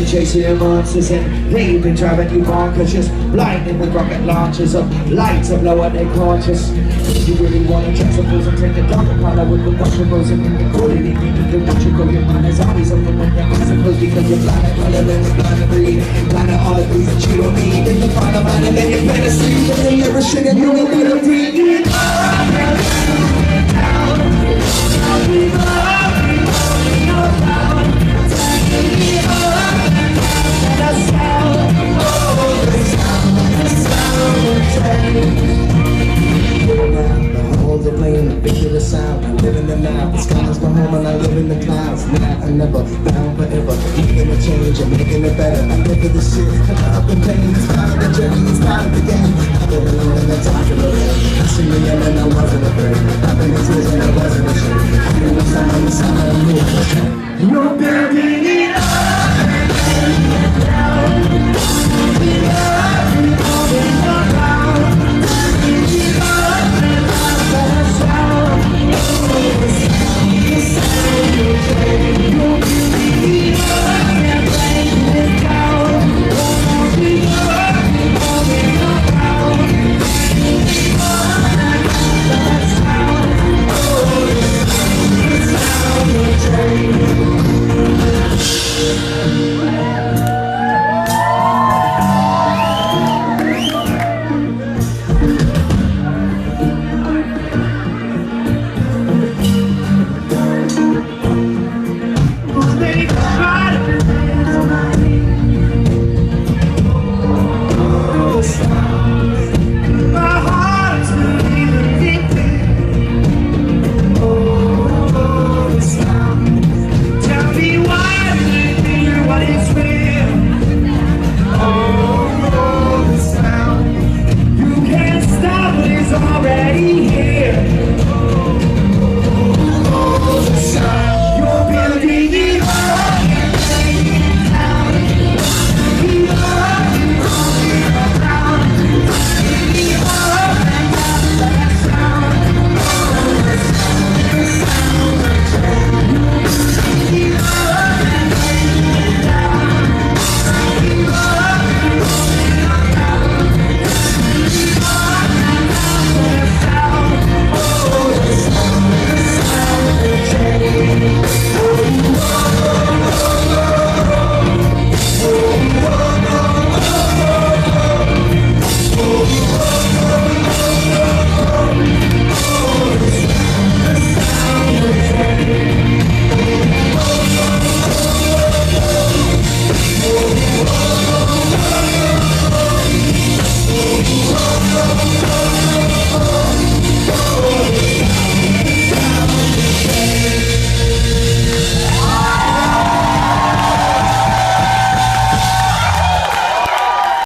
chasing your monsters and raving, driving you bonkers, just blinding with rocket launchers of lights up lower than conscious. You really wanna try suppose and take a double color with the vegetables and put it in the watch you go. Your mind is always open when your eyes are closed because you're blind at color and blind at breed, blind at all the things that you don't need. Then you find a mind and then you better sleep and then never should have known you to breathe. The sound, I live in the now. The sky is my home and I live in the clouds. Now and never, now forever. Making a change and making it better. I live for this shit, I've been paying. It's part of the journey, it's part of the game. I've been alone and I talk to the rain. I see the end and I wasn't afraid. I've been in tears and I